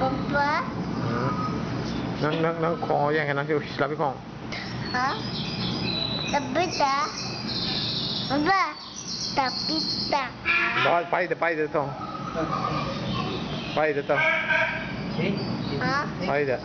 Apa? Nang kong yang kena silap kong. Hah? Tapi tak. Apa? Tapi tak. Bawa pai de tong. Pai de tong. Hah? Pai de.